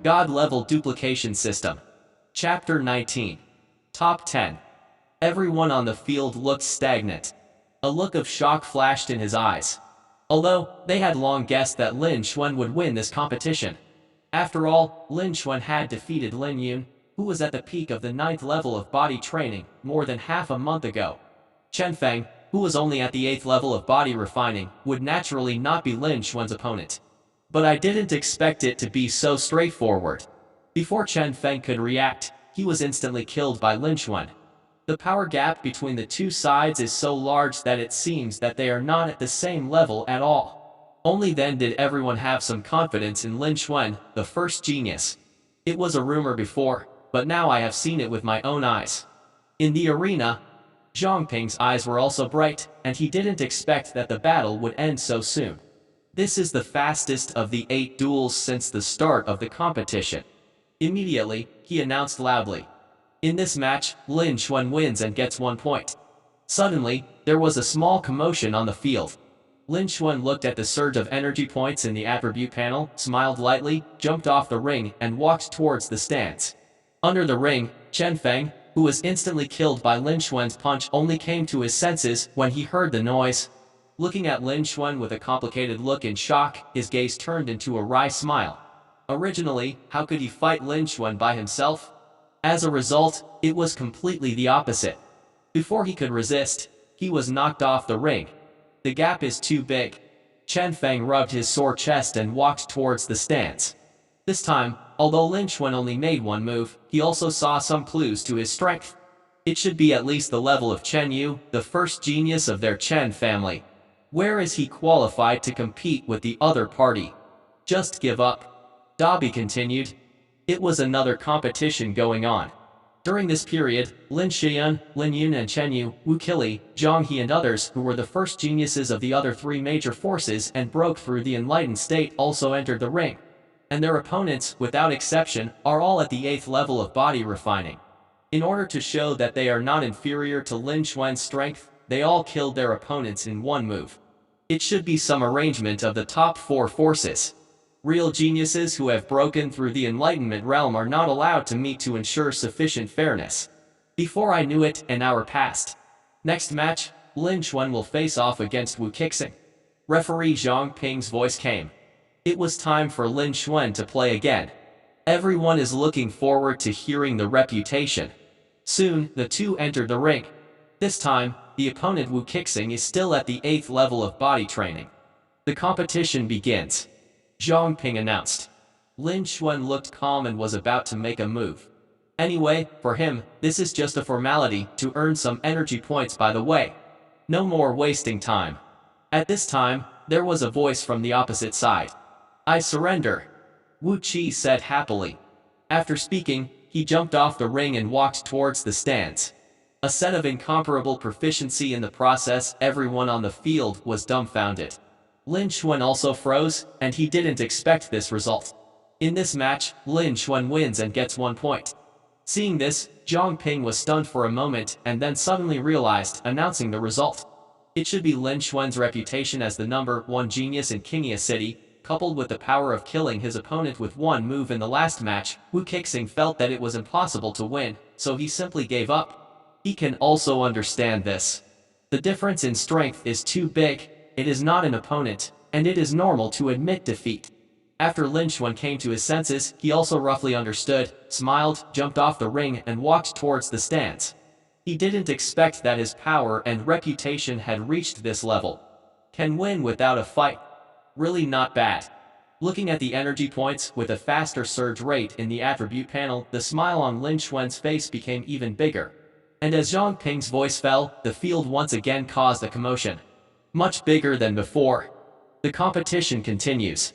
God-level duplication system. Chapter 19. Top 10. Everyone on the field looked stagnant. A look of shock flashed in his eyes. Although, they had long guessed that Lin Xuan would win this competition. After all, Lin Xuan had defeated Lin Yun, who was at the peak of the 9th level of body training, more than half a month ago. Chen Feng, who was only at the 8th level of body refining, would naturally not be Lin Xuan's opponent. But I didn't expect it to be so straightforward. Before Chen Feng could react, he was instantly killed by Lin Xuan. The power gap between the two sides is so large that it seems that they are not at the same level at all. Only then did everyone have some confidence in Lin Xuan, the first genius. It was a rumor before, but now I have seen it with my own eyes. In the arena, Zhang Ping's eyes were also bright, and he didn't expect that the battle would end so soon. This is the fastest of the 8 duels since the start of the competition. Immediately, he announced loudly. In this match, Lin Xuan wins and gets 1 point. Suddenly, there was a small commotion on the field. Lin Xuan looked at the surge of energy points in the attribute panel, smiled lightly, jumped off the ring, and walked towards the stands. Under the ring, Chen Feng, who was instantly killed by Lin Xuan's punch, only came to his senses when he heard the noise. Looking at Lin Xuan with a complicated look in shock, his gaze turned into a wry smile. Originally, how could he fight Lin Xuan by himself? As a result, it was completely the opposite. Before he could resist, he was knocked off the ring. The gap is too big. Chen Feng rubbed his sore chest and walked towards the stands. This time, although Lin Xuan only made 1 move, he also saw some clues to his strength. It should be at least the level of Chen Yu, the first genius of their Chen family. Where is he qualified to compete with the other party? Just give up. Dobby continued. It was another competition going on. During this period, Lin Xian, Lin Yun and Chen Yu, Wu Qili, Zhang He and others who were the first geniuses of the other 3 major forces and broke through the enlightened state also entered the ring. And their opponents, without exception, are all at the 8th level of body refining. In order to show that they are not inferior to Lin Xuan's strength, they all killed their opponents in 1 move. It should be some arrangement of the top 4 forces. Real geniuses who have broken through the enlightenment realm are not allowed to meet to ensure sufficient fairness. Before I knew it, an hour passed. Next match, Lin Xuan will face off against Wu Qixing. Referee Zhang Ping's voice came. It was time for Lin Xuan to play again. Everyone is looking forward to hearing the reputation. Soon, the two entered the ring. This time, the opponent Wu Qixing is still at the 8th level of body training. The competition begins. Zhang Ping announced. Lin Xuan looked calm and was about to make a move. Anyway, for him, this is just a formality to earn some energy points by the way. No more wasting time. At this time, there was a voice from the opposite side. I surrender. Wu Qi said happily. After speaking, he jumped off the ring and walked towards the stands. A set of incomparable proficiency in the process. Everyone on the field was dumbfounded. Lin Xuan also froze, and he didn't expect this result. In this match, Lin Xuan wins and gets 1 point. Seeing this, Zhang Ping was stunned for a moment and then suddenly realized, announcing the result. It should be Lin Xuan's reputation as the number 1 genius in Qingya City, coupled with the power of killing his opponent with 1 move in the last match. Wu Qixing felt that it was impossible to win, so he simply gave up. He can also understand this. The difference in strength is too big. It is not an opponent, and it is normal to admit defeat. After Lin Xuan came to his senses, he also roughly understood, smiled, jumped off the ring and walked towards the stands. He didn't expect that his power and reputation had reached this level. Can win without a fight. Really not bad. Looking at the energy points with a faster surge rate in the attribute panel, the smile on Lin Xuan's face became even bigger. And as Zhang Ping's voice fell, the field once again caused a commotion. Much bigger than before. The competition continues.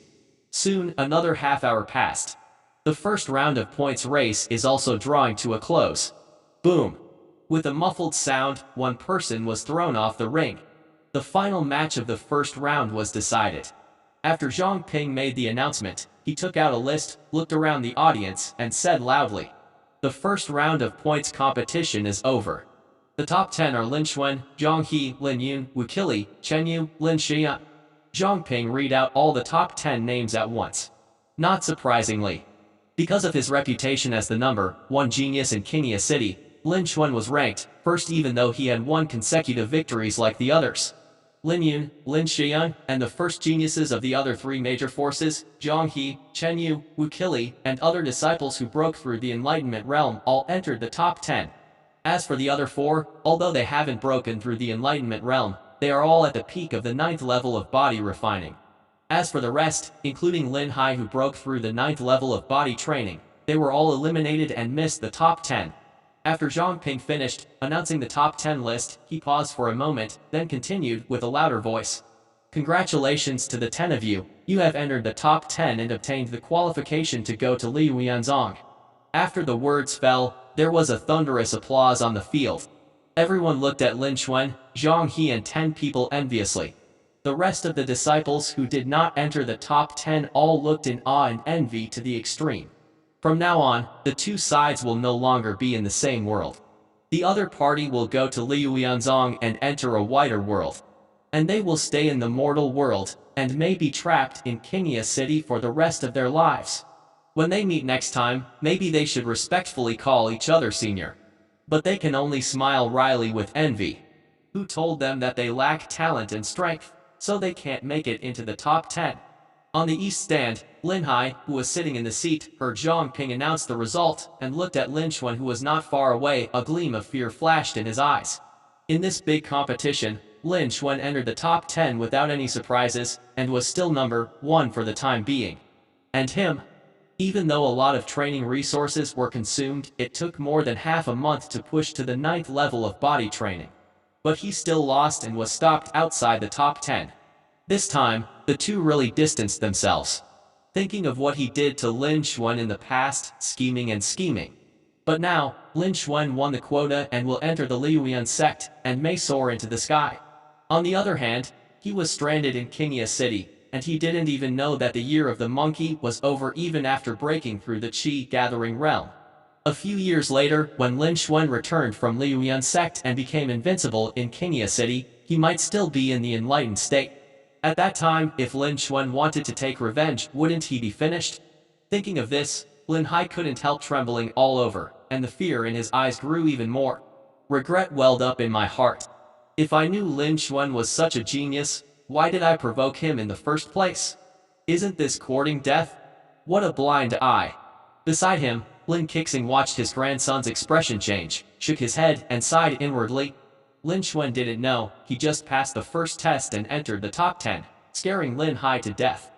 Soon, another half hour passed. The first round of points race is also drawing to a close. Boom! With a muffled sound, 1 person was thrown off the ring. The final match of the first round was decided. After Zhang Ping made the announcement, he took out a list, looked around the audience, and said loudly. The first round of points competition is over. The top 10 are Lin Xuan, Zhang He, Lin Yun, Wu Qili, Chen Yu, Lin Xian. Zhang Ping read out all the top 10 names at once. Not surprisingly. Because of his reputation as the #1 genius in Kenya City, Lin Xuan was ranked first even though he had won consecutive victories like the others. Lin Yun, Lin Shiyun, and the first geniuses of the other three major forces, Zhang He, Chen Yu, Wu Qili, and other disciples who broke through the Enlightenment realm all entered the top 10. As for the other four, although they haven't broken through the Enlightenment realm, they are all at the peak of the 9th level of body refining. As for the rest, including Lin Hai who broke through the 9th level of body training, they were all eliminated and missed the top 10. After Zhang Ping finished announcing the top 10 list, he paused for a moment, then continued with a louder voice. Congratulations to the 10 of you, you have entered the top 10 and obtained the qualification to go to Liuyanzong. After the words fell, there was a thunderous applause on the field. Everyone looked at Lin Xuan, Zhang He and 10 people enviously. The rest of the disciples who did not enter the top 10 all looked in awe and envy to the extreme. From now on, the two sides will no longer be in the same world. The other party will go to Liuyanzong and enter a wider world. And they will stay in the mortal world, and may be trapped in Kenya City for the rest of their lives. When they meet next time, maybe they should respectfully call each other senior. But they can only smile wryly with envy. Who told them that they lack talent and strength, so they can't make it into the top 10? On the east stand, Lin Hai, who was sitting in the seat, heard Zhang Ping announce the result, and looked at Lin Xuan who was not far away. A gleam of fear flashed in his eyes. In this big competition, Lin Xuan entered the top 10 without any surprises, and was still #1 for the time being. And him? Even though a lot of training resources were consumed, it took more than half a month to push to the 9th level of body training. But he still lost and was stopped outside the top 10. This time, the two really distanced themselves. Thinking of what he did to Lin Xuan in the past, scheming. But now, Lin Xuan won the quota and will enter the Liuyan sect, and may soar into the sky. On the other hand, he was stranded in Kenya City, and he didn't even know that the year of the monkey was over even after breaking through the Qi gathering realm. A few years later, when Lin Xuan returned from Liuyan sect and became invincible in Kenya City, he might still be in the enlightened state. At that time, if Lin Xuan wanted to take revenge, wouldn't he be finished? Thinking of this, Lin Hai couldn't help trembling all over, and the fear in his eyes grew even more. Regret welled up in my heart. If I knew Lin Xuan was such a genius, why did I provoke him in the first place? Isn't this courting death? What a blind eye. Beside him, Lin Qixing watched his grandson's expression change, shook his head, and sighed inwardly. Lin Xuan didn't know, he just passed the first test and entered the top 10, scaring Lin Hai to death.